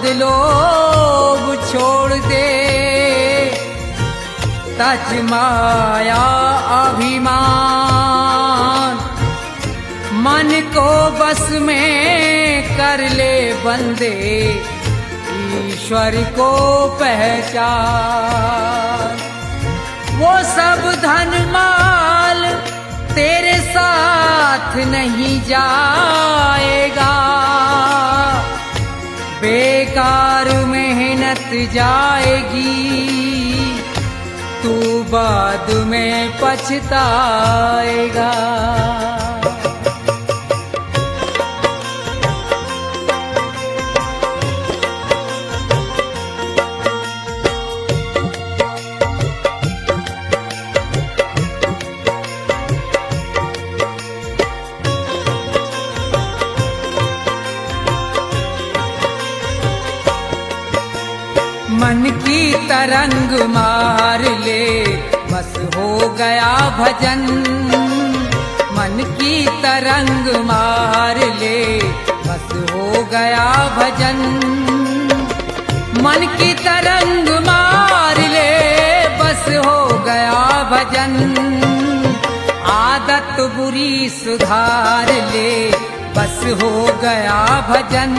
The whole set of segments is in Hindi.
मद लोभ छोड़ दे, तज माया अभिमान, मन को बस में कर ले बंदे, ईश्वर को पहचान। वो सब धन माल तेरे साथ नहीं जाएगा, बेकार मेहनत जाएगी, तू बाद में पछताएगा। मन की तरंग मार ले, बस हो गया भजन। मन की तरंग मार ले, बस हो गया भजन। मन की तरंग मार ले, बस हो गया भजन। आदत बुरी सुधार ले, बस हो गया भजन।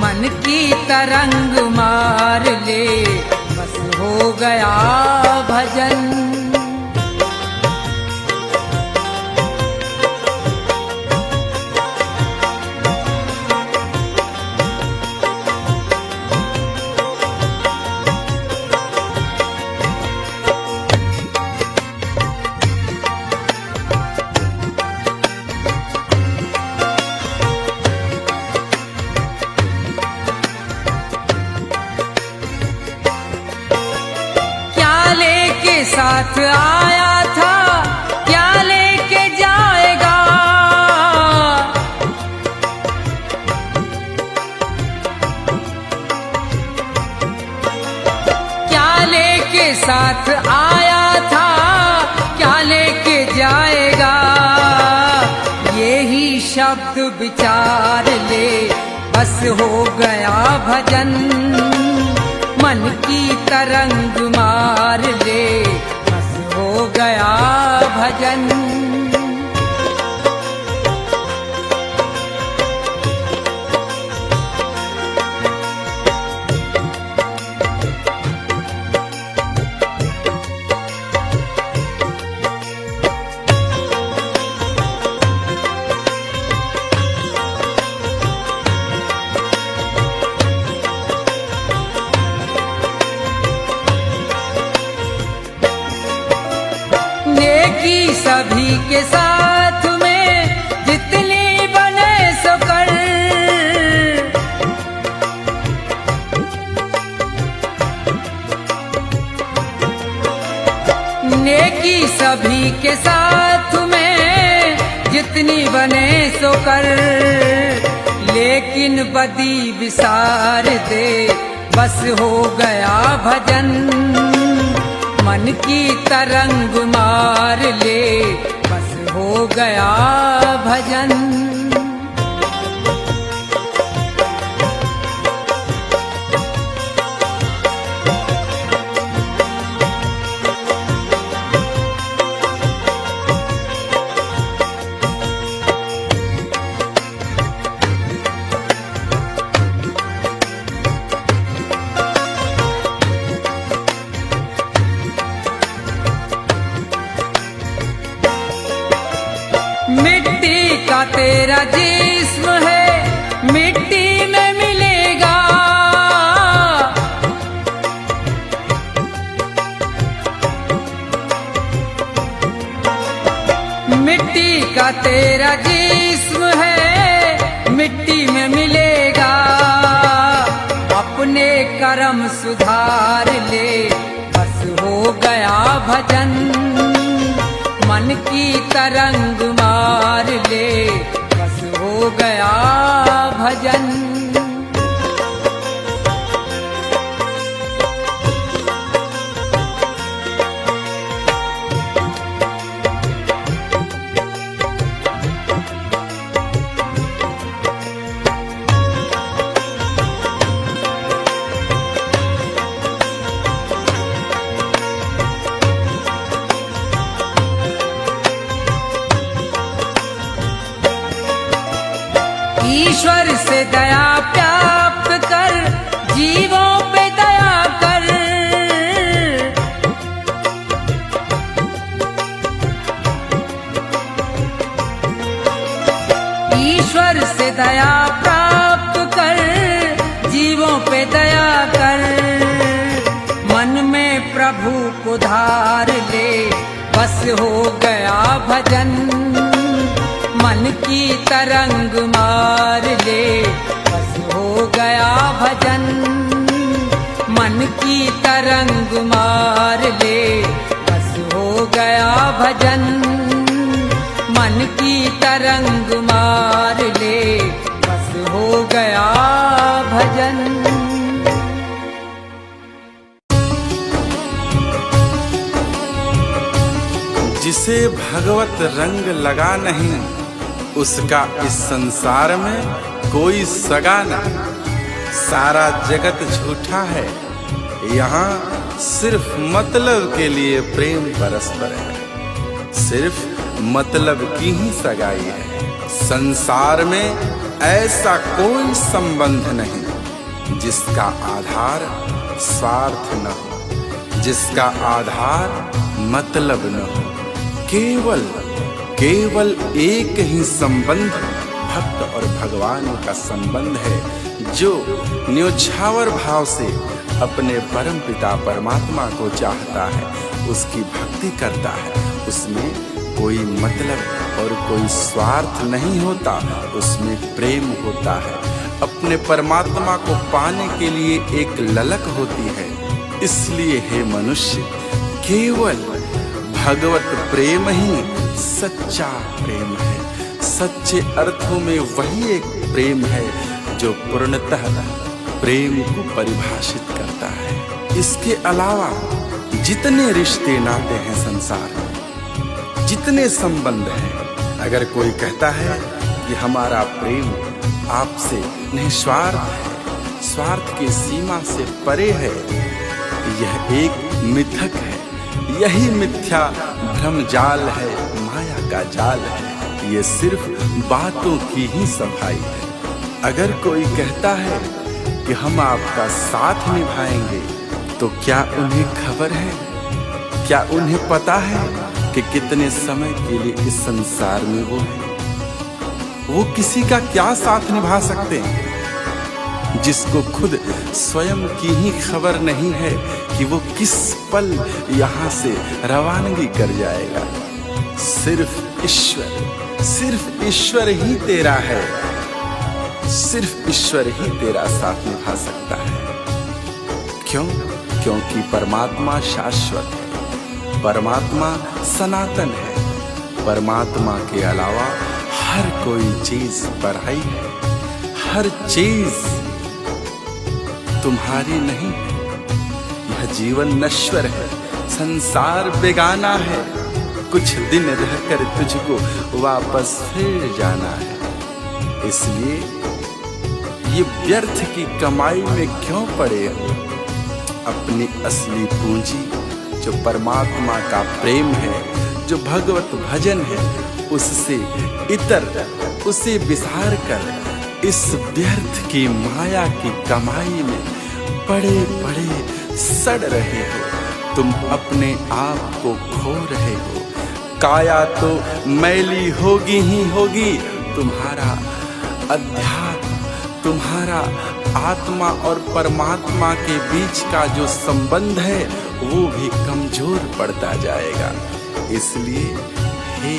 मन की तरंग मार ले, बस हो गया भजन। साथ आया था, क्या लेके जाएगा? क्या लेके साथ आया था, क्या लेके जाएगा? यही शब्द विचार ले, बस हो गया भजन। मन की तरंग मार ले, बस हो गया भजन। सभी के साथ में जितनी बने सो कर, नेकी सभी के साथ में जितनी बने सो कर। लेकिन बदी विसार दे, बस हो गया भजन। मन की तरंग मार ले, बस हो गया भजन। मिट्टी का तेरा जिस्म है, मिट्टी में मिलेगा। मिट्टी का तेरा जिस्म है, मिट्टी में मिलेगा। अपने कर्म सुधार ले, बस हो गया भजन। मन की तरंग मार ले, बस हो गया भजन। ईश्वर से दया प्राप्त कर, जीवों पे दया कर। ईश्वर से दया प्राप्त कर, जीवों पे दया कर। मन में प्रभु को धार ले, बस हो गया भजन। मन की तरंग मार ले, बस हो गया भजन। मन की तरंग मार ले, बस हो गया भजन। मन की तरंग मार ले, बस हो गया भजन। जिसे भगवत रंग लगा नहीं, उसका इस संसार में कोई सगा नहीं। सारा जगत झूठा है, यहाँ सिर्फ मतलब के लिए प्रेम परस्पर है। सिर्फ मतलब की ही सगाई है। संसार में ऐसा कोई संबंध नहीं जिसका आधार स्वार्थ न हो, जिसका आधार मतलब न हो। केवल एक ही संबंध भक्त और भगवान का संबंध है, जो न्योछावर भाव से अपने परम पिता परमात्मा को चाहता है, उसकी भक्ति करता है। उसमें कोई मतलब और कोई स्वार्थ नहीं होता, उसमें प्रेम होता है। अपने परमात्मा को पाने के लिए एक ललक होती है। इसलिए हे मनुष्य, केवल भगवत प्रेम ही सच्चा प्रेम है। सच्चे अर्थों में वही एक प्रेम है जो पूर्णतः प्रेम को परिभाषित करता है। इसके अलावा जितने रिश्ते नाते हैं संसार में, जितने संबंध हैं, अगर कोई कहता है कि हमारा प्रेम आपसे निस्वार्थ है, स्वार्थ की सीमा से परे है, यह एक मिथक है। यही मिथ्या भ्रम जाल है, माया का जाल है। ये सिर्फ बातों की ही सफाई है। अगर कोई कहता है कि हम आपका साथ निभाएंगे, तो क्या उन्हें खबर है, क्या उन्हें पता है कि कितने समय के लिए इस संसार में वो है? वो किसी का क्या साथ निभा सकते हैं जिसको खुद स्वयं की ही खबर नहीं है कि वो किस पल यहाँ से रवानगी कर जाएगा। सिर्फ ईश्वर ही तेरा है। सिर्फ ईश्वर ही तेरा साथ निभा सकता है। क्यों? क्योंकि परमात्मा शाश्वत है, परमात्मा सनातन है। परमात्मा के अलावा हर कोई चीज पराई है। हर चीज तुम्हारी नहीं है। यह जीवन नश्वर है, संसार बेगाना है। कुछ दिन रहकर तुझको वापस फिर जाना है। इसलिए ये व्यर्थ की कमाई में क्यों पड़े हो? अपनी असली पूंजी जो परमात्मा का प्रेम है, जो भगवत भजन है, उससे इतर उसे विसार कर इस व्यर्थ की माया की कमाई में पड़े पड़े सड़ रहे हो। तुम अपने आप को खो रहे हो। काया तो मैली होगी ही होगी। तुम्हारा अध्यात्म, तुम्हारा आत्मा और परमात्मा के बीच का जो संबंध है, वो भी कमजोर पड़ता जाएगा। इसलिए हे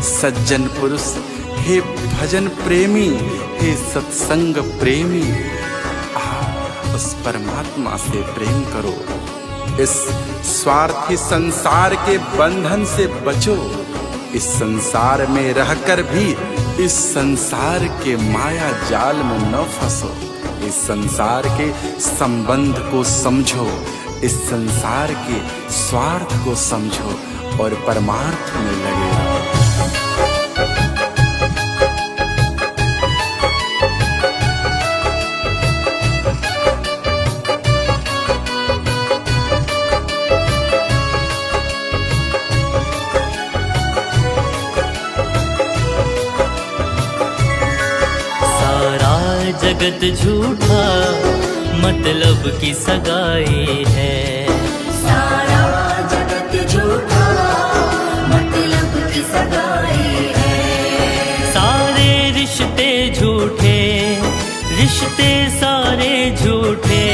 सज्जन पुरुष, हे भजन प्रेमी, हे सत्संग प्रेमी, आप उस परमात्मा से प्रेम करो। इस स्वार्थी संसार के बंधन से बचो। इस संसार में रहकर भी इस संसार के माया जाल में न फंसो। इस संसार के संबंध को समझो, इस संसार के स्वार्थ को समझो और परमार्थ में लगे रहो। जगत झूठा मतलब की सगाई है। सारा जगत झूठा मतलब की सगाई है। सारे रिश्ते झूठे, रिश्ते सारे झूठे,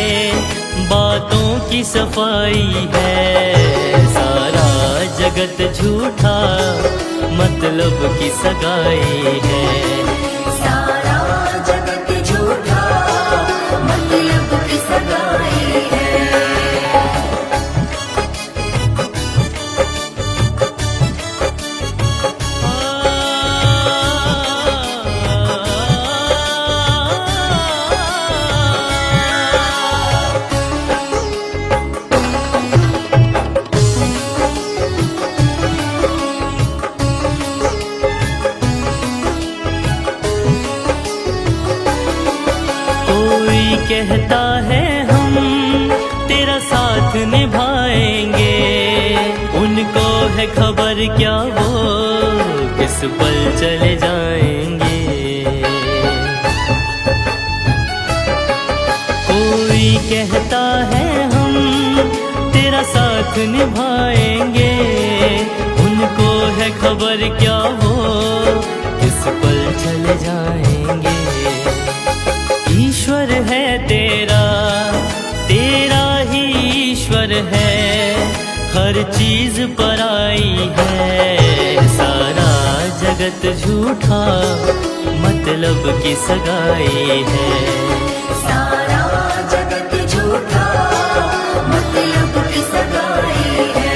बातों की सफाई है। सारा जगत झूठा मतलब की सगाई है। सारा जगत झूठा मतलब की सगाई है। कहता है हम तेरा साथ निभाएंगे, उनको है खबर क्या वो किस पल चले जाएंगे। कोई कहता है हम तेरा साथ निभाएंगे, उनको है खबर क्या वो किस पल चले जाएंगे। ईश्वर है तेरा, तेरा ही ईश्वर है, हर चीज पराई है। सारा जगत झूठा मतलब की सगाई है। सारा जगत झूठा मतलब की सगाई है।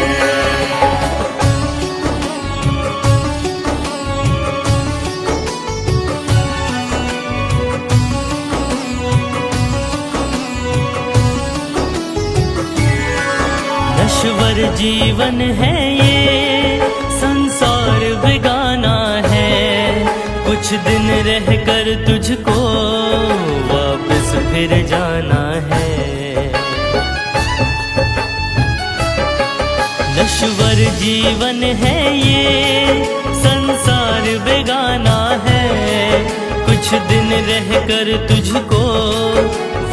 नश्वर जीवन है ये, संसार बेगाना है, कुछ दिन रहकर तुझको वापस फिर जाना है। नश्वर जीवन है ये, संसार बेगाना है, कुछ दिन रहकर तुझको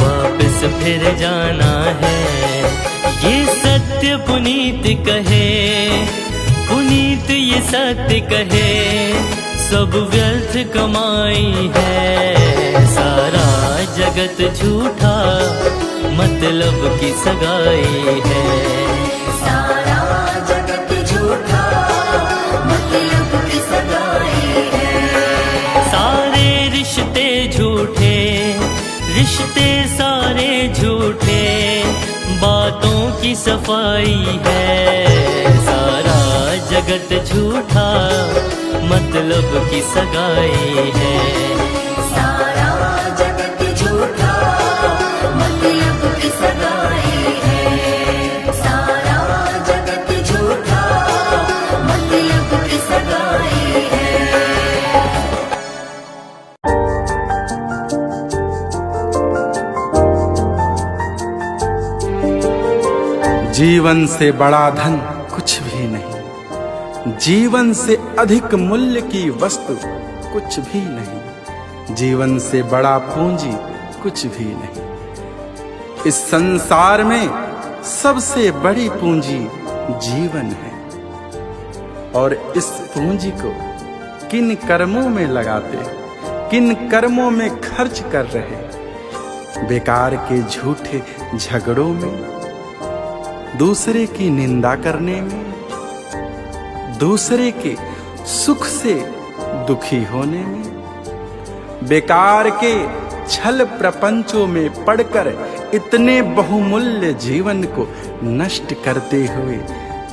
वापस फिर जाना है। ये सत्य पुनीत कहे, पुनीत ये सत्य कहे, सब व्यर्थ कमाई है। सारा जगत झूठा मतलब की सगाई है। सारा जगत झूठा मतलब की सगाई है। सारे रिश्ते झूठे, रिश्ते सारे झूठे, बातों की सफाई है। सारा जगत झूठा मतलब की सगाई है। सारा जगत झूठा मतलब की सगाई है। सारा जगत झूठा मतलब की सगाई है। जीवन से बड़ा धन कुछ भी नहीं, जीवन से अधिक मूल्य की वस्तु कुछ भी नहीं, जीवन से बड़ा पूंजी कुछ भी नहीं। इस संसार में सबसे बड़ी पूंजी जीवन है, और इस पूंजी को किन कर्मों में लगाते, किन कर्मों में खर्च कर रहे। बेकार के झूठे झगड़ों में, दूसरे की निंदा करने में, दूसरे के सुख से दुखी होने में, बेकार के छल प्रपंचों में पड़कर इतने बहुमूल्य जीवन को नष्ट करते हुए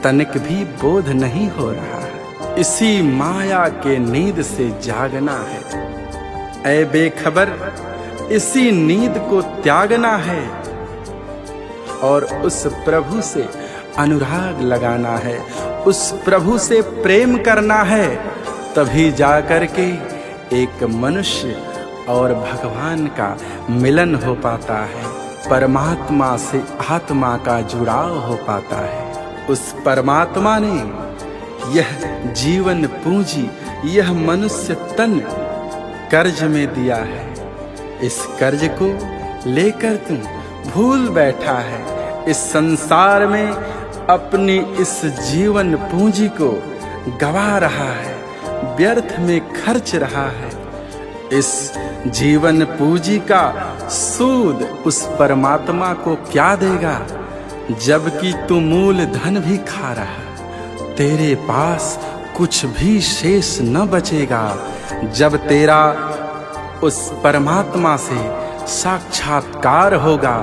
तनिक भी बोध नहीं हो रहा है। इसी माया के नींद से जागना है, ऐ बेखबर, इसी नींद को त्यागना है और उस प्रभु से अनुराग लगाना है, उस प्रभु से प्रेम करना है। तभी जाकर के एक मनुष्य और भगवान का मिलन हो पाता है, परमात्मा से आत्मा का जुड़ाव हो पाता है। उस परमात्मा ने यह जीवन पूंजी, यह मनुष्य तन कर्ज में दिया है। इस कर्ज को लेकर तू भूल बैठा है। इस संसार में अपनी इस जीवन पूंजी को गवा रहा है, व्यर्थ में खर्च रहा है। इस जीवन पूंजी का सूद उस परमात्मा को क्या देगा, जबकि तू मूल धन भी खा रहा। तेरे पास कुछ भी शेष न बचेगा। जब तेरा उस परमात्मा से साक्षात्कार होगा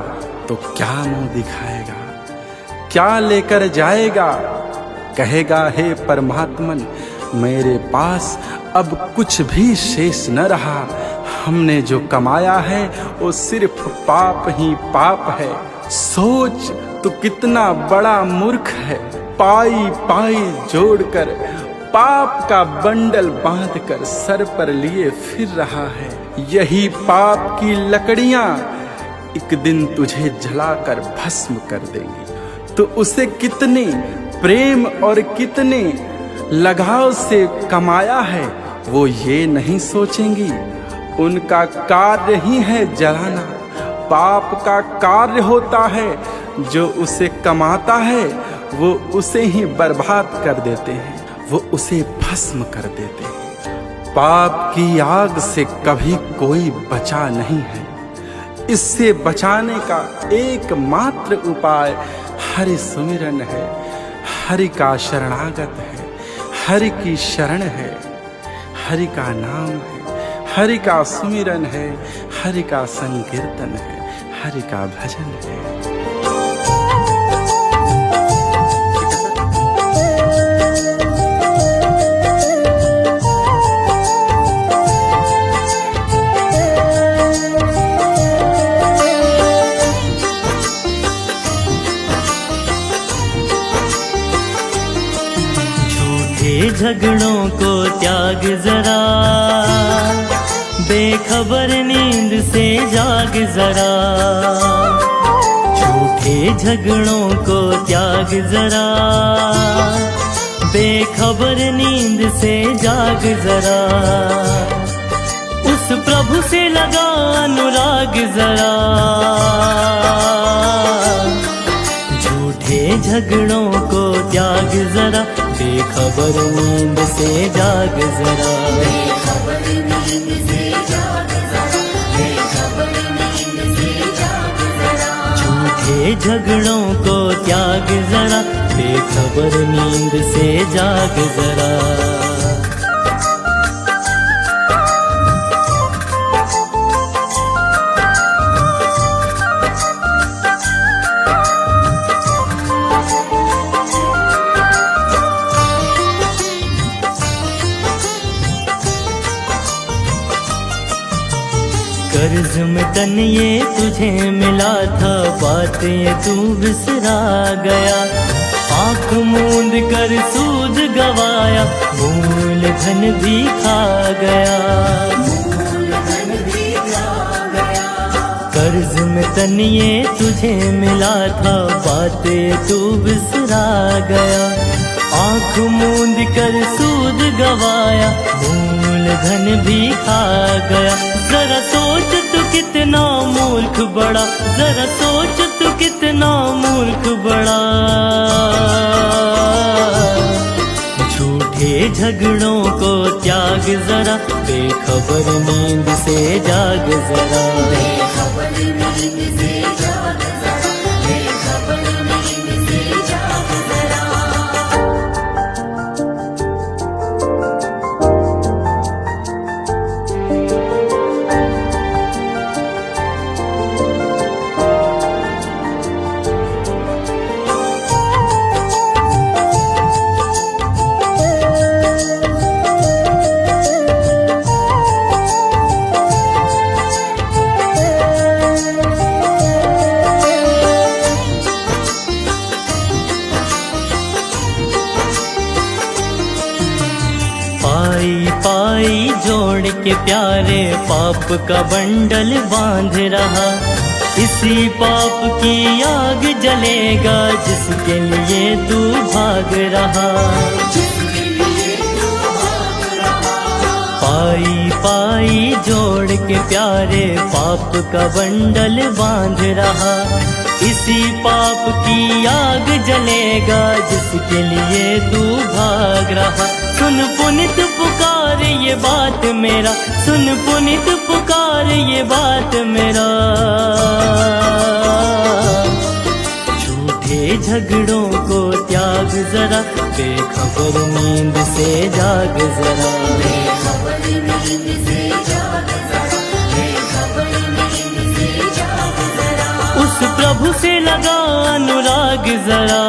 तो क्या मुंह दिखाएगा, क्या लेकर जाएगा। कहेगा, हे परमात्मन, मेरे पास अब कुछ भी शेष न रहा। हमने जो कमाया है वो सिर्फ पाप ही पाप है। सोच तू कितना बड़ा मूर्ख है। पाई पाई जोड़कर पाप का बंडल बांधकर सर पर लिए फिर रहा है। यही पाप की लकड़ियां एक दिन तुझे जलाकर भस्म कर देंगी। तो उसे कितने प्रेम और कितने लगाव से कमाया है वो ये नहीं सोचेंगी। उनका कार्य ही है जलाना। पाप का कार्य होता है, जो उसे कमाता है वो उसे ही बर्बाद कर देते हैं, वो उसे भस्म कर देते हैं। पाप की आग से कभी कोई बचा नहीं है। इससे बचाने का एकमात्र उपाय हरि सुमिरन है, हरि का शरणागत है, हरि की शरण है, हरि का नाम है, हरि का सुमिरन है, हरि का संकीर्तन है, हरि का भजन है। झगड़ों को त्याग जरा, बेखबर नींद से जाग जरा। झूठे झगड़ों को त्याग जरा, बेखबर नींद से जाग जरा। उस प्रभु से लगा अनुराग जरा। झूठे झगड़ों को त्याग जरा, बेखबर नींद से जाग जरा। बेखबर नींद से जाग जरा, बेखबर नींद से जाग जरा। झूठे झगड़ों को त्याग जरा, बेखबर नींद से जाग जरा। कर्ज में तन ये तुझे मिला था, बात ये तू बिसरा गया। आँख मूंद कर सूद गवाया, मूल धन भी खा गया। कर्ज में तन ये तुझे मिला था, बात ये तू बिसरा गया। आँख मूंद कर सूद गवाया, मूल धन भी खा गया। जरा सोच तू कितना मूर्ख बड़ा, जरा सोच तू कितना मूर्ख बड़ा। झूठे झगड़ों को त्याग जरा, बेखबर नींद से जाग जरा। बेखबर नींद से जाग जरा, बेखबर नींद से जाग जरा। पाई जोड़ के प्यारे पाप का बंडल बांध रहा। इसी पाप की आग जलेगा, जिसके लिए तू भाग रहा। पाई पाई जोड़ के प्यारे पाप का बंडल बांध रहा। इसी पाप की आग जलेगा जिसके लिए तू भाग रहा। सुन पुनित पुकार ये बात मेरा, सुन पुनित पुकार ये बात मेरा। झूठे झगड़ों को त्याग जरा, बेखबर नींद से जाग जरा। बेखबर नींद से जाग जरा, बेखबर नींद से जाग जरा। उस प्रभु से लगा अनुराग जरा।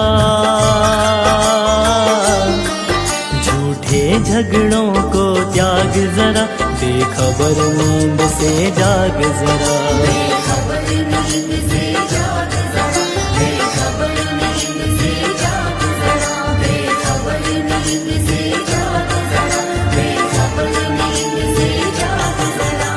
झूठे झगड़ों को त्याग जरा, बेखबर नींद से जाग जरा। बेखबर नींद से जाग जरा, बेखबर नींद से जाग जरा। बेखबर नींद से जाग जरा, बेखबर नींद से जाग जरा।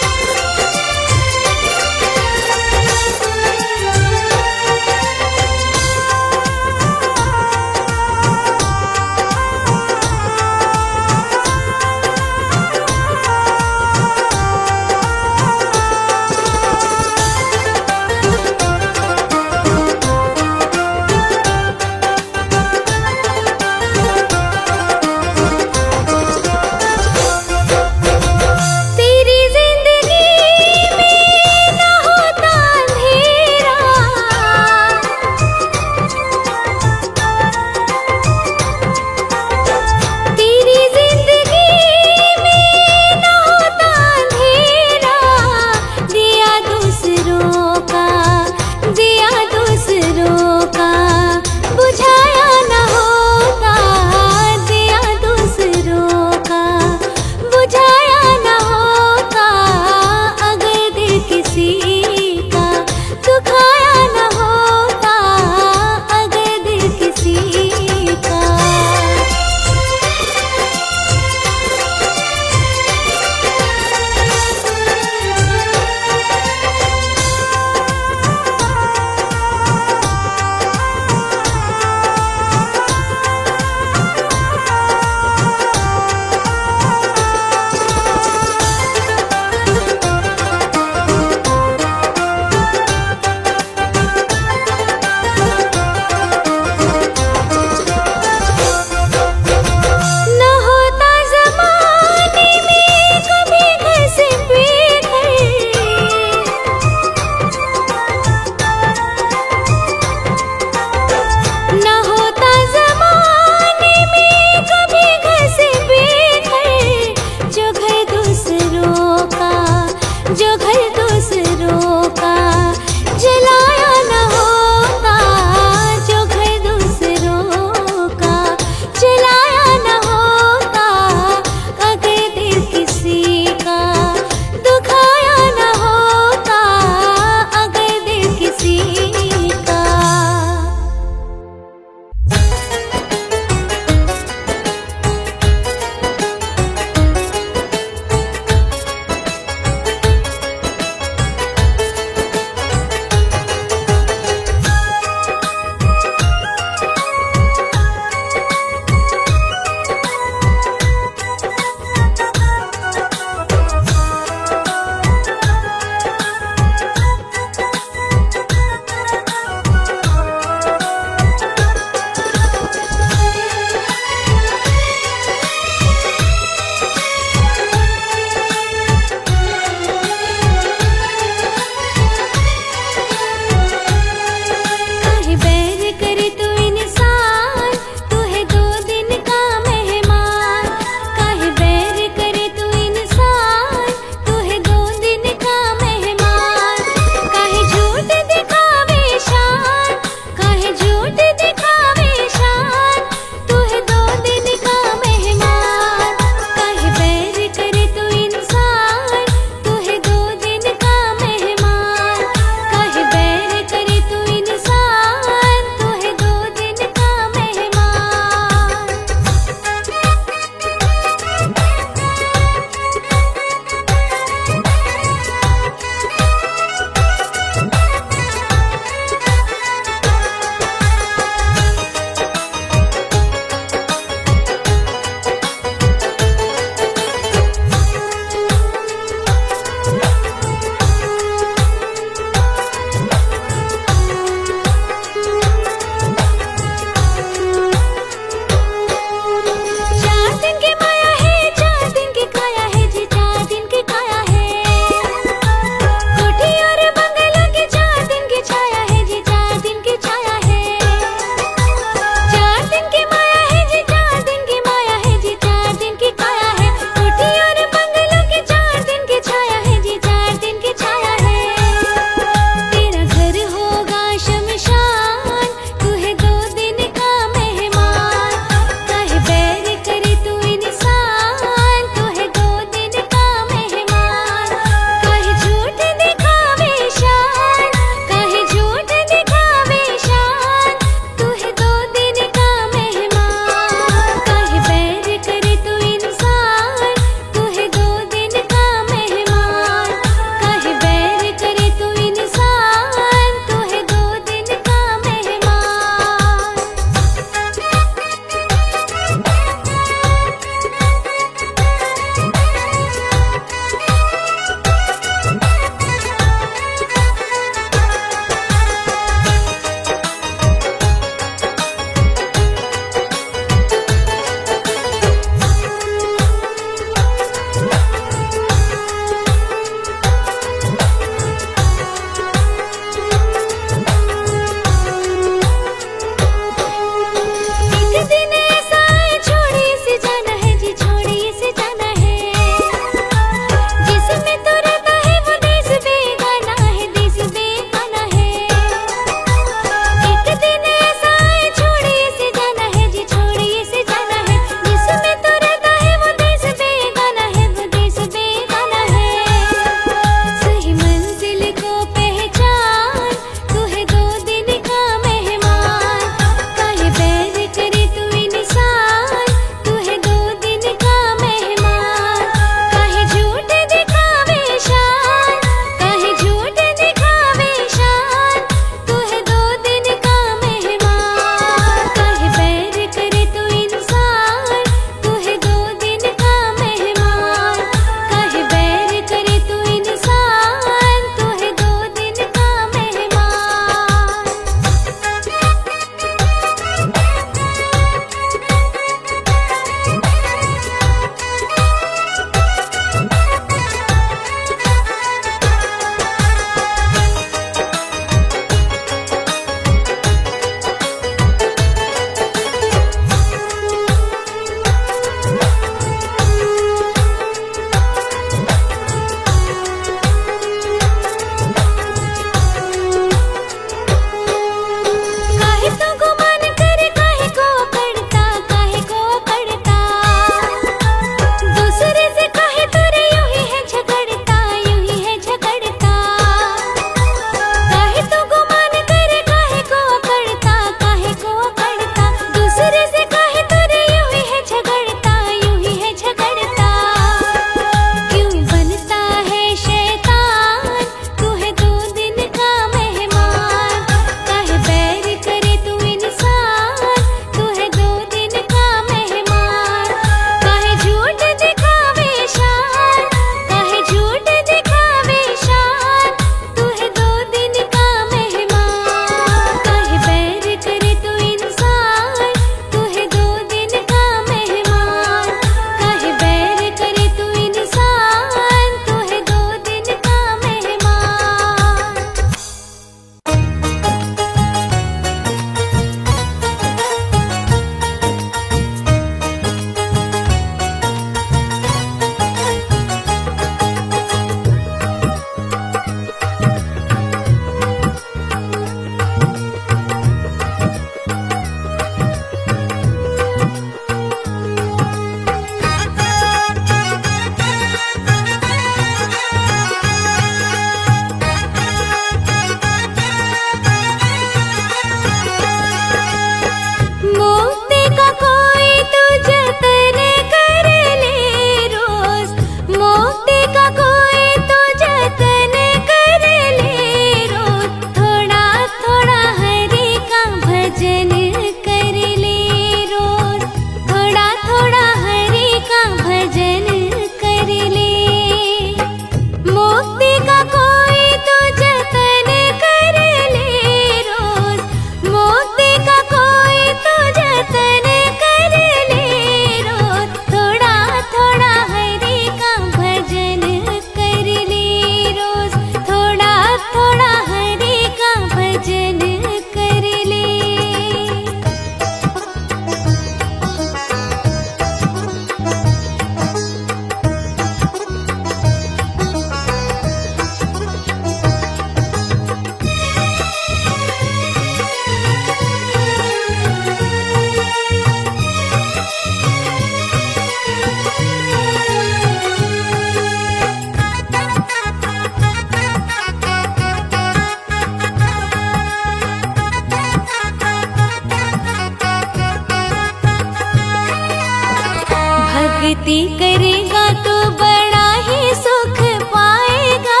भक्ति करेगा तो बड़ा ही सुख पाएगा,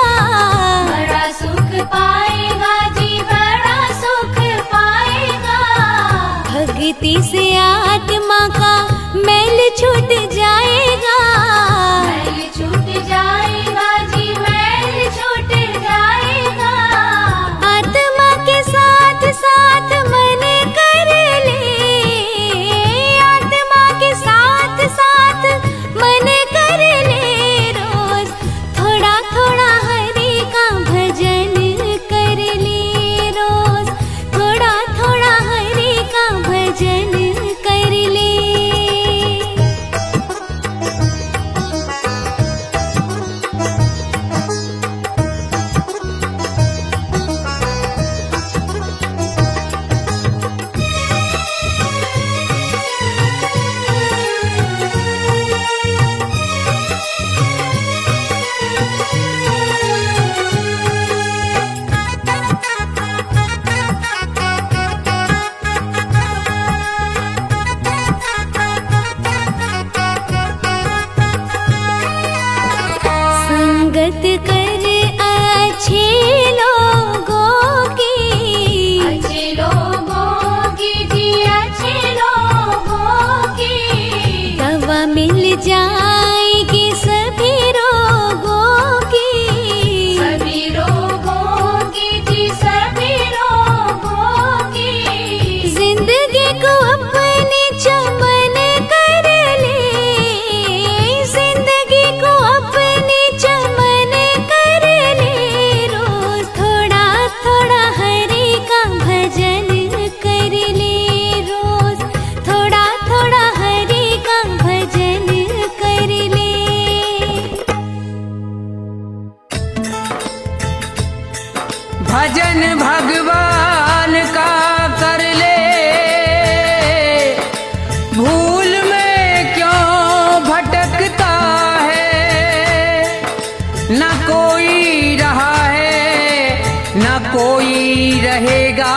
बड़ा सुख पाएगा जी, बड़ा सुख पाएगा। भक्ति से आत्मा का मैल छूट जाएगा, मैल छूट जाएगा जी, मैल छूट जाएगा। आत्मा के साथ साथ मन कर ले, आत्मा के साथ साथ मन कर ले। रोज थोड़ा थोड़ा हरि का भजन कर ले, रोज थोड़ा थोड़ा हरि का भजन कर ले। संगत कर अच्छे लोगों की, अच्छे लोगों की जी, अच्छे लोगों की। दवा मिल जाएगी सभी रोगों की, सभी रोगों की जी, सभी रोगों की। जिंदगी को अपने चमन कर ले, जिंदगी को अपने चमन कर ले। रोज थोड़ा थोड़ा हरि का भजन कर ले, रोज थोड़ा थोड़ा हरि का भजन कर ले। भजन भगवान का कर ले, भूल में क्यों भटकता है। न कोई रहा है न कोई रहेगा,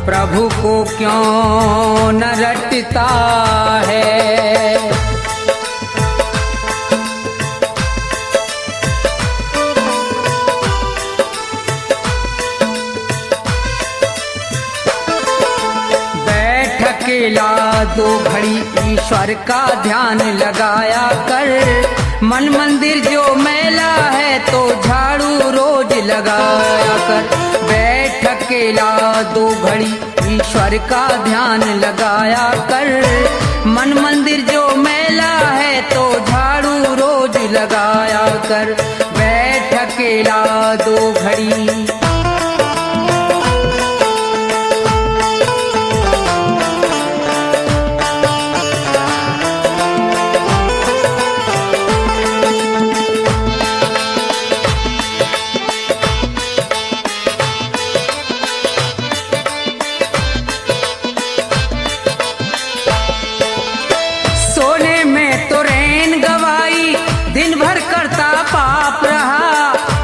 प्रभु को क्यों न रटता है। अकेला दो घड़ी ईश्वर का ध्यान लगाया कर। मन मंदिर जो मैला है तो झाड़ू रोज लगाया कर। बैठ अकेला दो घड़ी ईश्वर का ध्यान लगाया कर। मन मंदिर जो मैला है तो झाड़ू रोज लगाया कर। बैठ अकेला दो घड़ी।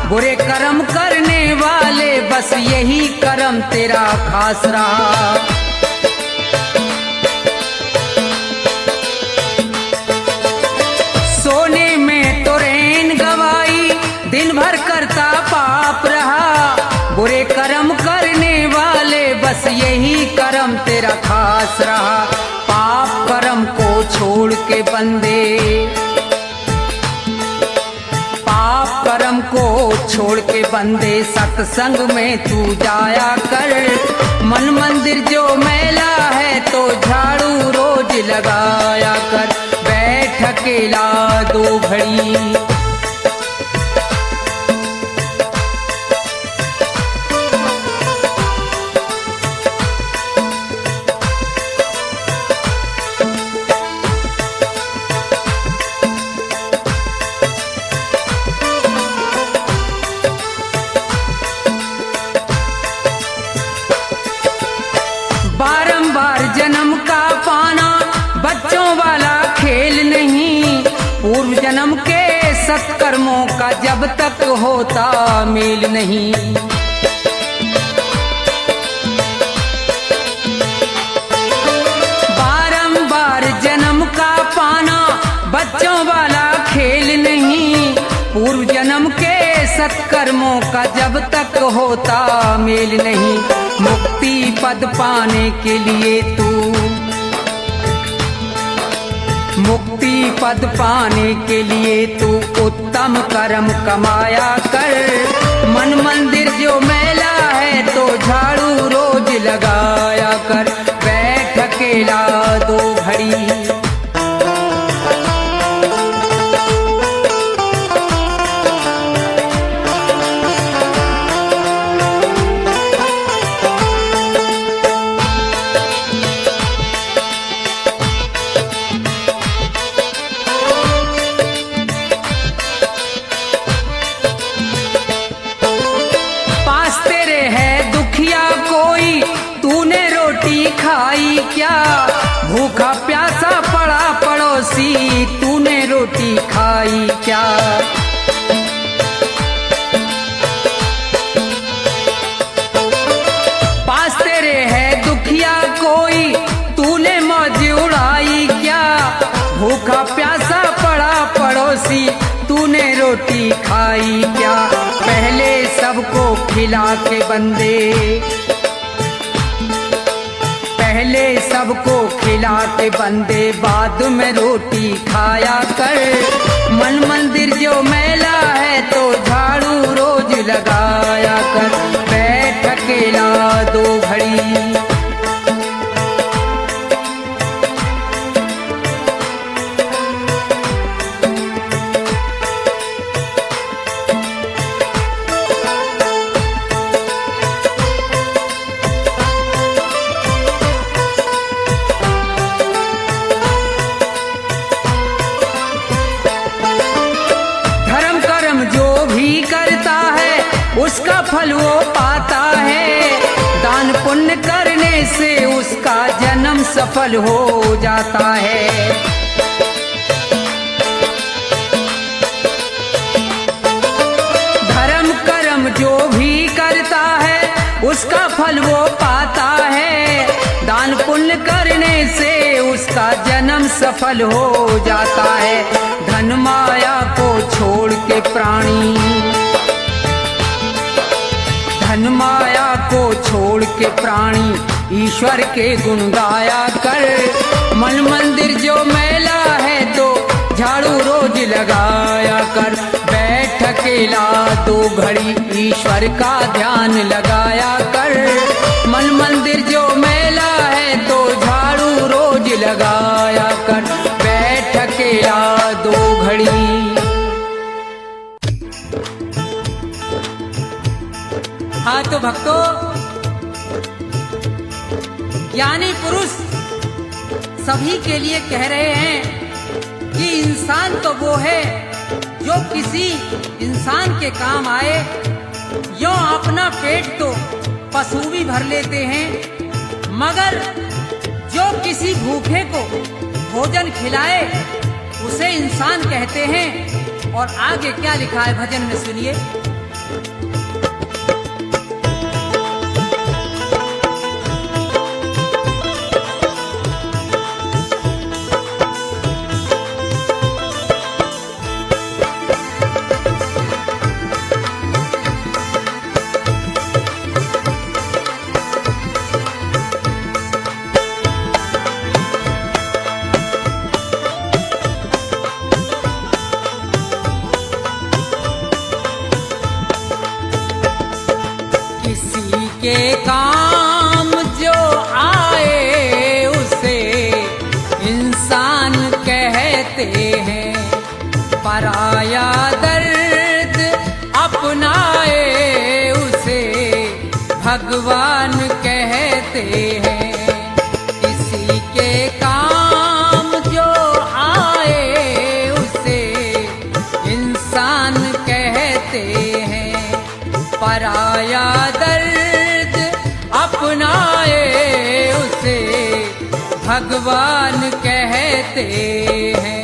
बुरे कर्म करने वाले बस यही कर्म तेरा खास रहा। सोने में तो रैन गवाई, दिन भर करता पाप रहा। बुरे कर्म करने वाले बस यही कर्म तेरा खास रहा। पाप कर्म को छोड़ के बंदे, कर्म को छोड़ के बंदे सत्संग में तू जाया कर। मन मंदिर जो मैला है तो झाड़ू रोज लगाया कर। बैठ अकेला दो घड़ी। बारंबार जन्म का पाना बच्चों वाला खेल नहीं। पूर्व जन्म के सत्कर्मों का जब तक होता मेल नहीं। बारंबार जन्म का पाना पूर्व जन्म के सत्कर्मों का जब तक होता मेल नहीं, मुक्ति पद पाने के लिए तू, मुक्ति पद पाने के लिए तू उत्तम कर्म कमाया कर। मन मंदिर जो मैला है तो झाड़ू रोज लगाया कर। बैठ अकेला 2 घड़ी, खाई क्या भूखा प्यासा पड़ा पड़ोसी, तूने रोटी खाई क्या। पास तेरे है दुखिया कोई, तूने मौज उड़ाई क्या। भूखा प्यासा पड़ा पड़ोसी, तूने रोटी खाई क्या। पहले सबको खिला के बंदे, पहले सबको खिला के बंदे बाद में रोटी खाया कर। मन मंदिर जो मैला है तो झाड़ू रोज लगाया कर। बैठ अकेला 2 घड़ी, उसका फल वो पाता है। दान पुण्य करने से उसका जन्म सफल हो जाता है। धर्म कर्म जो भी करता है उसका फल वो पाता है। दान पुण्य करने से उसका जन्म सफल हो जाता है। धन माया को छोड़ के प्राणी, धन माया को छोड़ के प्राणी ईश्वर के गुण गाया कर। मन मंदिर जो मैला है तो झाड़ू रोज लगाया कर। बैठ अकेला 2 घड़ी ईश्वर का ध्यान लगाया कर। मन मंदिर जो मैला है तो झाड़ू रोज लगाया कर। बैठ अकेला 2 घड़ी। हाँ तो भक्तों, ज्ञानी पुरुष सभी के लिए कह रहे हैं कि इंसान तो वो है जो किसी इंसान के काम आए। यो अपना पेट तो पशु भी भर लेते हैं, मगर जो किसी भूखे को भोजन खिलाए उसे इंसान कहते हैं। और आगे क्या लिखा है भजन में सुनिए। के काम जो आए उसे इंसान कहते हैं। पराया दर्द अपनाए उसे भगवान कहते हैं। किसी के काम जो आए उसे इंसान कहते हैं। पराया दर्द अपनाए उसे भगवान कहते हैं।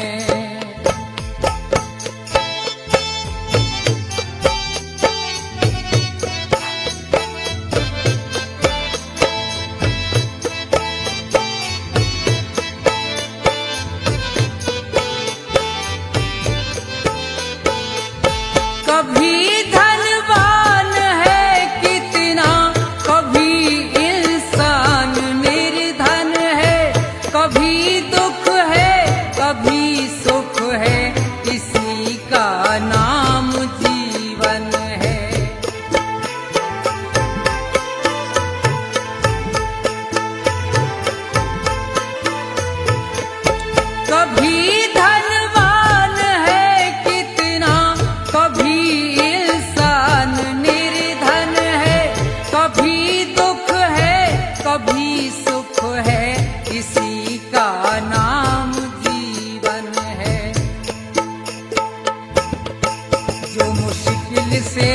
कभी सुख है, इसी का नाम जीवन है। जो मुश्किल से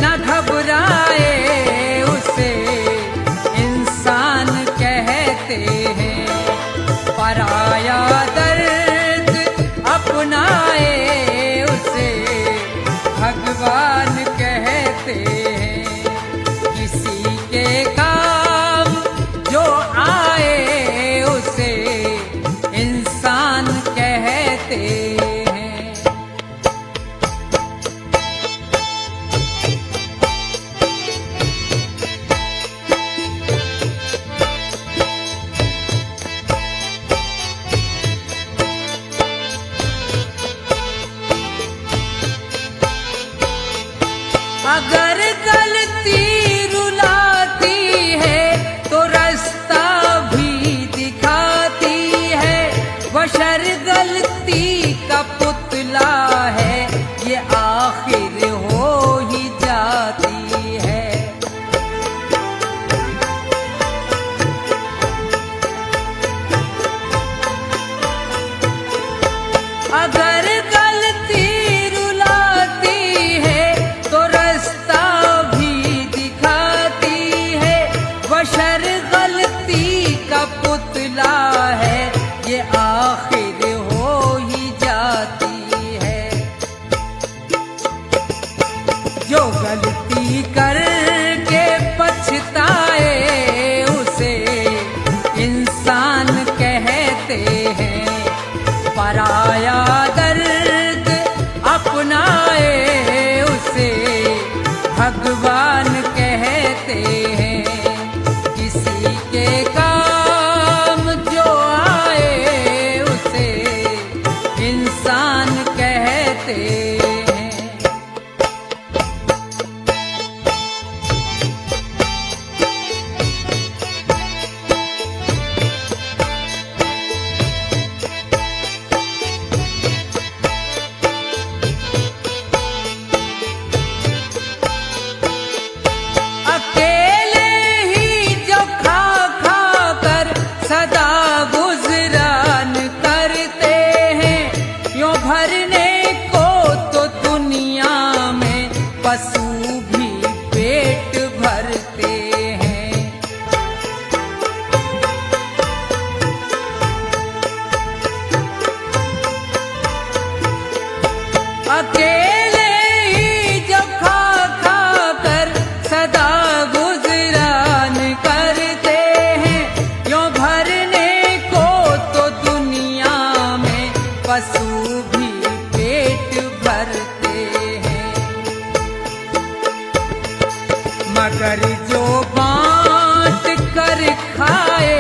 न घबराए, उसे इंसान कहते हैं। पराया दर्द अपनाए, उसे भगवान कहते हैं। किसी के काम जो आए, उसे इंसान कहते हैं। अगर गलती रुलाती है, तो रास्ता भी दिखाती है। बशर गलती का पुतला है, ये आखिर हो ही जाती है। अगर गलती रुलाती है, तो रास्ता भी दिखाती है। बशर गलती का पुतला है, ये आखिर हो ही जाती है। जो गलती करके पछताए, उसे इंसान कहते हैं। पराया दर्द अपनाए, उसे भगवान कहते हैं। किसी के काम जो आए, उसे इंसान कहते हैं। अकेले ही जो खा खा कर सदा गुजरान करते हैं। यूं भरने को तो दुनिया में पशु भी पेट भरते हैं। अकेले ही जो खा खा कर सदा गुजरान करते हैं। यूं भरने को तो दुनिया में पशु भी पेट भरते हैं। मगर जो बांट कर खाए,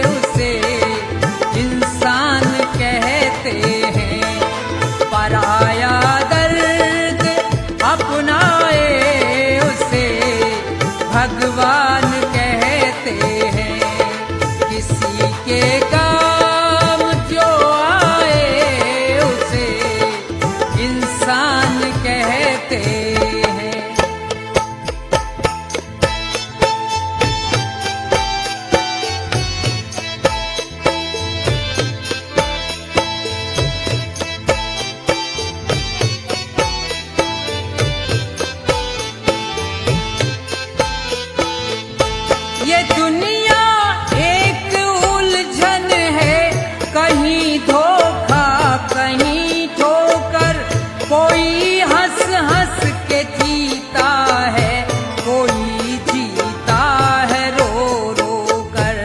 उसे इंसान कहते हैं। पराया दर्द अपनाए, उसे भगवान कहते हैं। किसी के काम जो आए, उसे इंसान कहते हैं। ये दुनिया एक उलझन है, कहीं धोखा कहीं ठोकर। कोई हंस हंस के जीता है, कोई जीता है रो रो कर।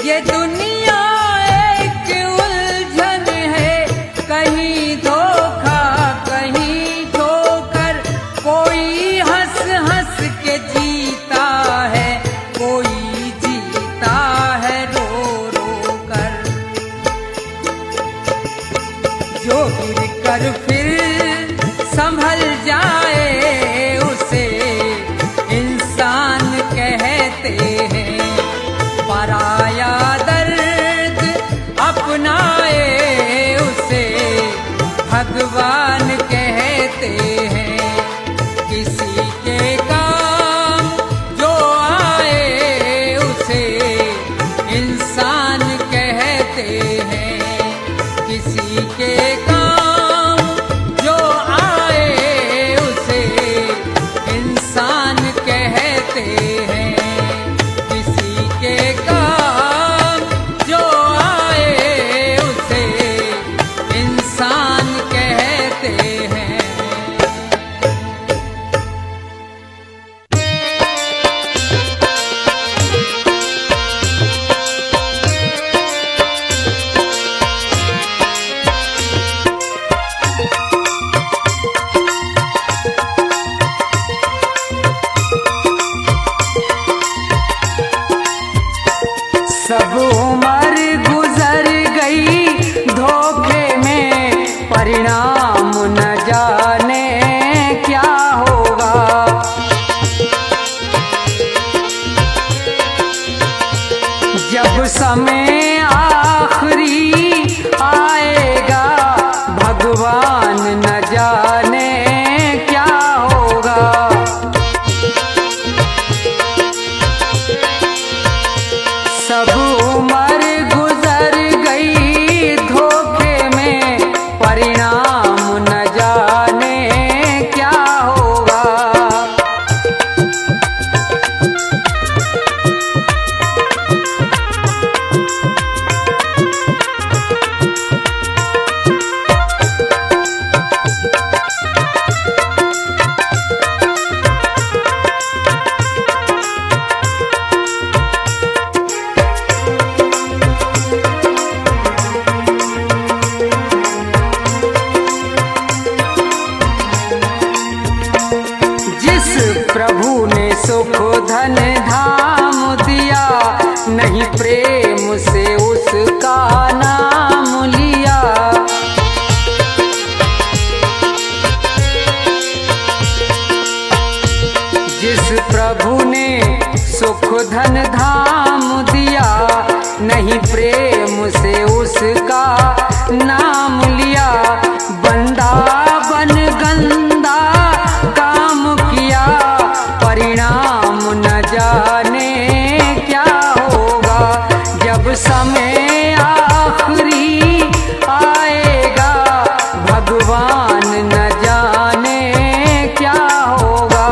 ये दुनिया एक उलझन है, कहीं धोखा कहीं ठोकर। कोई हंस हंस के जीता है, कोई जीता है रो रो कर। जो गिर कर फिर संभल जाए, उसे इंसान कहते हैं। पराया दर्द अपनाए, उसे भगवान कहते हैं, किसी के काम जो आए उसे इंसान कहते हैं, किसी के काम जो आए उसे इंसान कहते हैं, किसी के काम जो आए उसे इंसान कहते हैं। सब उम्र गुजर गई धोखे में, परिणाम न जाने क्या होगा। जब समय आखिरी आएगा, भगवान न जाने क्या होगा। सब उम्र गुजर गई धोखे में, परिणाम न जाने क्या होगा। जिस प्रभु ने सुख धन धाम दिया, नहीं प्रेम से उसका नाम लिया। जिस प्रभु ने सुख धन धाम दिया, नहीं प्रेम से उसका नाम लिया। बंदा बन गंदा काम किया, परिणाम न जाने क्या होगा। जब समय आखिरी आएगा, भगवान न जाने क्या होगा।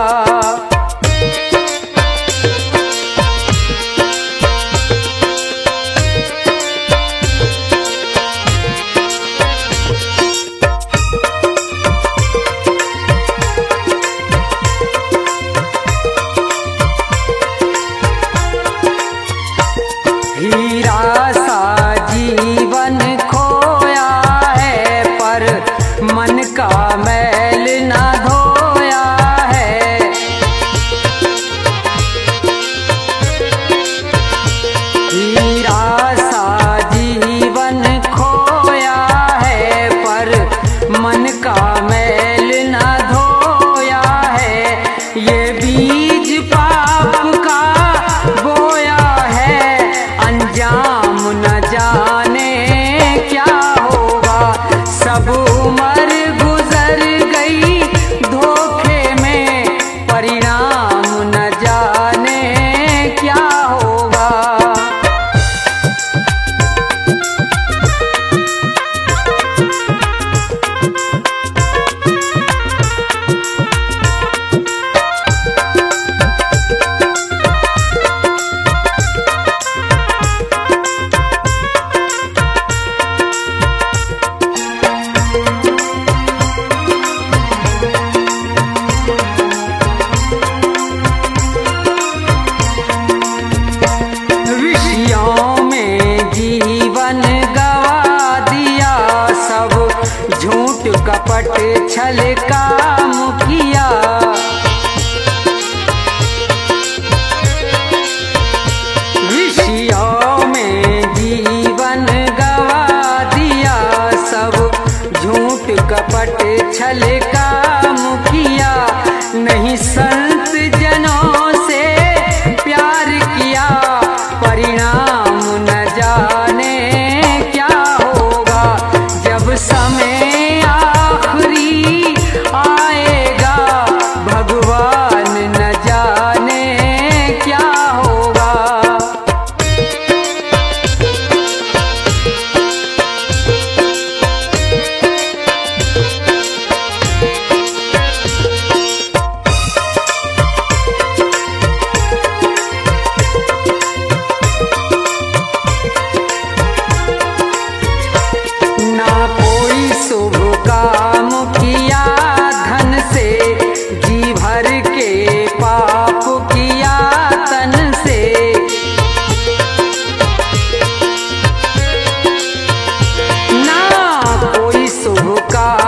हीरा सा जीवन खोया है, पर मन का मैल न धोया है। हीरा सा जीवन खोया है, पर मन का मैल न धोया है। ये बीज पाप का बोया है, अंजाम न जाने क्या होगा। सब उम्र गुजर गई धोखे में, परिणाम न जाने क्या होगा। विषयों में जीवन गवा दिया, सब झूठ कपट छल काम किया। विषयों में जीवन गवा दिया, सब झूठ कपट छल काम किया। नहीं संत जनों से प्यार किया, परिणाम न जाने क्या होगा। जब समय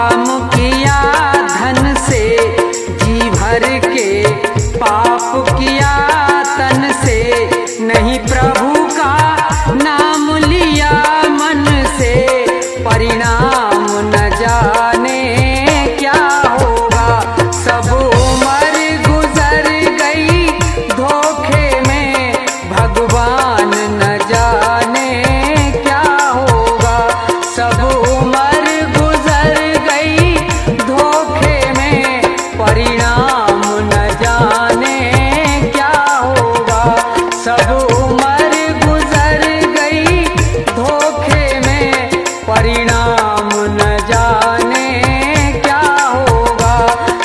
काम किया धन से, जी भर के पाप किया तन से, नहीं प्रभु का नाम लिया मन से, परिणाम न जाने क्या होगा। सब उम्र गुजर गई धोखे में, भगवान न जाने क्या होगा। सब उम्र गुजर गई धोखे में, परिणाम न जाने क्या होगा। सब उम्र गुजर गई धोखे में, परिणाम न जाने क्या होगा।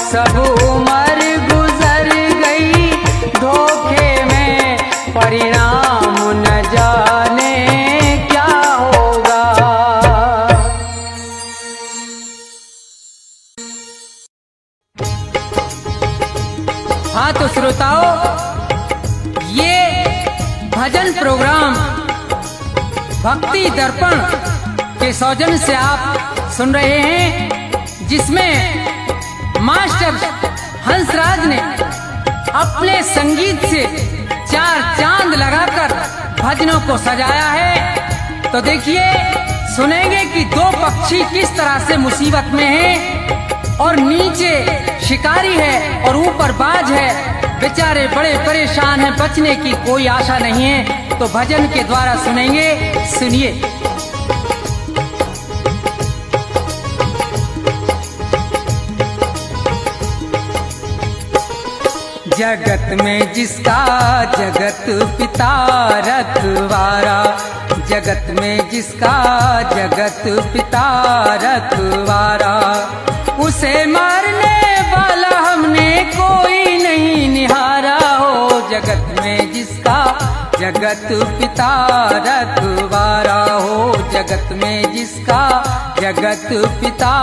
सब उम्र गुजर गई धोखे में, परिणाम न जाने क्या होगा। हाँ तो श्रोताओ, ये भजन प्रोग्राम भक्ति दर्पण के सौजन्य से आप सुन रहे हैं, जिसमें मास्टर हंसराज ने अपने संगीत से चार चांद लगाकर भजनों को सजाया है। तो देखिए, सुनेंगे कि दो पक्षी किस तरह से मुसीबत में हैं, और नीचे शिकारी है और ऊपर बाज है, बेचारे बड़े परेशान हैं, बचने की कोई आशा नहीं है। तो भजन के द्वारा सुनेंगे, सुनिए। जगत में जिसका जगत पिता रखवारा, जगत में जिसका जगत पिता रखवारा, उसे मारने वाला हमने कोई नहीं निहारा हो। जगत में जिसका जगत पिता रखवारा हो, जगत में जिसका जगत पिता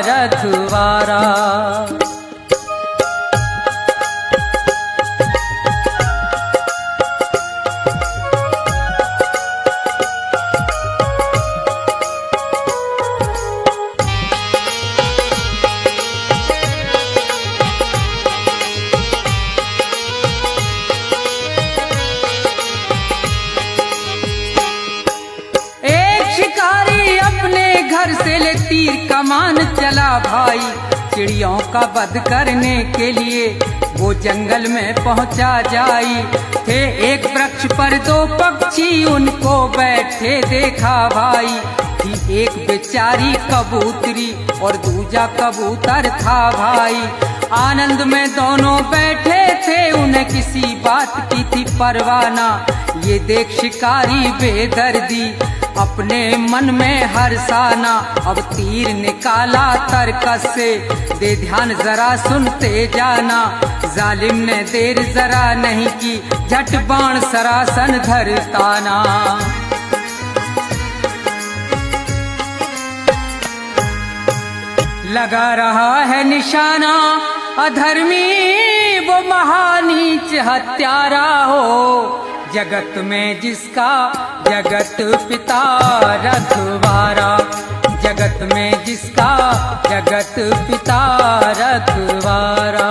रखवारा। घर से ले तीर कमान चला भाई, चिड़ियों का वध करने के लिए वो जंगल में पहुंचा जाई। थे एक वृक्ष पर दो पक्षी उनको बैठे देखा भाई, थी एक बेचारी कबूतरी और दूजा कबूतर था भाई। आनंद में दोनों बैठे थे, उन्हें किसी बात की थी परवाना। ये देख शिकारी बेदर्दी अपने मन में हर्षाना, अब तीर निकाला तरकस से, दे ध्यान जरा सुनते जाना। जालिम ने देर जरा नहीं की, झट बाण सरासन धरताना। लगा रहा है निशाना, अधर्मी वो महानीच हत्यारा हो। जगत में जिसका जगत पिता रखवारा, जगत में जिसका जगत पिता रखवारा।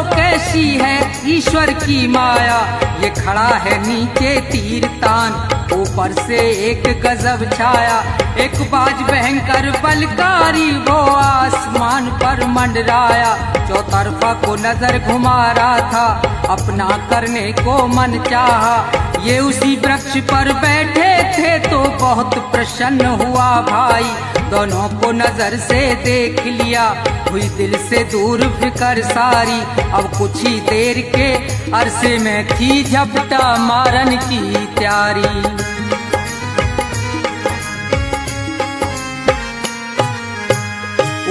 कैसी है ईश्वर की माया, ये खड़ा है नीचे तीर तान, ऊपर से एक गजब छाया। एक बाज भयंकर बलकारी वो आसमान पर मंडराया, चौतरफा को नजर घुमा रहा था, अपना करने को मन चाहा। ये उसी वृक्ष पर बैठे थे तो बहुत प्रसन्न हुआ भाई, दोनों को नजर से देख लिया, हुई दिल से दूर फिकर सारी। अब कुछ ही देर के अरसे में थी झपटा मारन की तैयारी।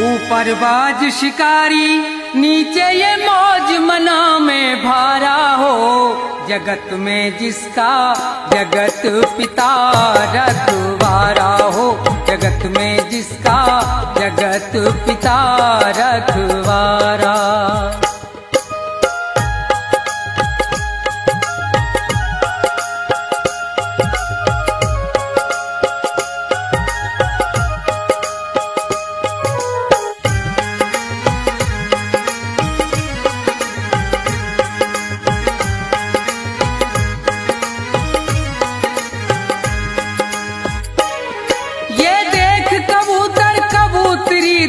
ऊपर बाज शिकारी नीचे ये मौज मना में भारा हो, जगत में जिसका जगत पिता रखवारा हो, जगत में जिसका जगत पिता रखवारा।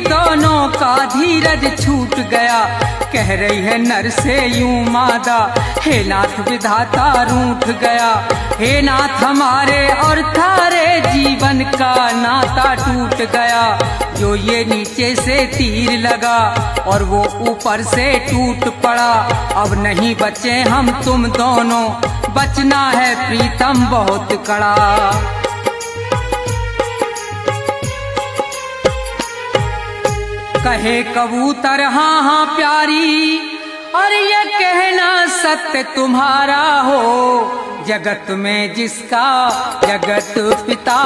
दोनों का धीरज छूट गया, कह रही है नर से यूं मादा, हे नाथ विधाता रूठ गया, हे नाथ हमारे और थारे जीवन का नाता टूट गया। जो ये नीचे से तीर लगा और वो ऊपर से टूट पड़ा, अब नहीं बचे हम तुम दोनों, बचना है प्रीतम बहुत कड़ा। कहे कबूतर हाँ हाँ प्यारी, और ये कहना सत्य तुम्हारा हो, जगत में जिसका जगत पिता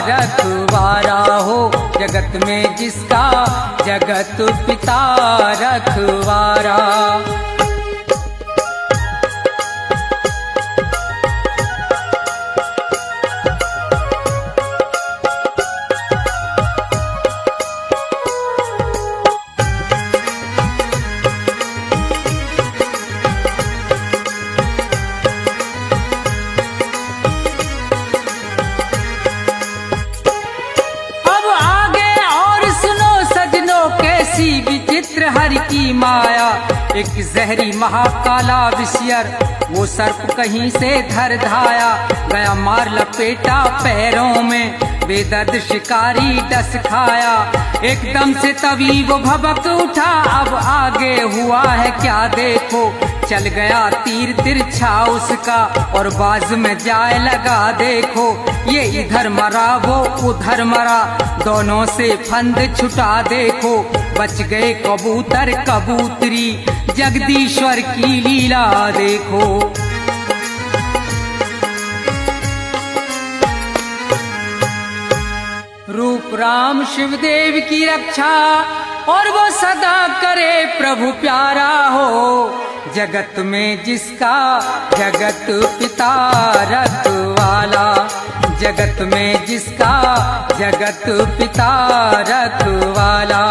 रखवारा हो, जगत में जिसका जगत पिता रखवारा। विचित्र हरि की माया, एक जहरी महाकाला विषयर, वो सर्प कहीं से धर धाया, गया मार लपेटा पैरों में, बेदर्द शिकारी डस खाया। एकदम से तभी वो भबक उठा, अब आगे हुआ है क्या देखो, चल गया तीर तिरछा उसका और बाज में जाए लगा देखो। ये इधर मरा वो उधर मरा, दोनों से फंद छुटा देखो, बच गए कबूतर कबूतरी, जगदीश्वर की लीला देखो। रूप राम शिवदेव की रक्षा, और वो सदा करे प्रभु प्यारा हो, जगत में जिसका जगत पिता रखवाला, जगत में जिसका जगत पिता रखवाला।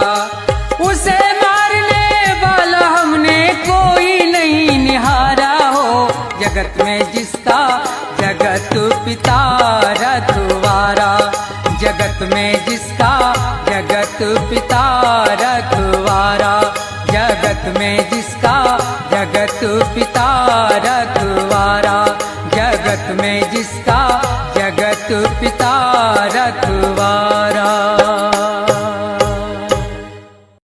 उसे मारने वाला हमने कोई नहीं निहारा हो, जगत में जिसका जगत पिता रखवारा, जगत में जिसका जगत पिता रखवारा, जगत में जिसका जगत पिता रखवारा, जगत में जिसका जगत पिता रखवारा।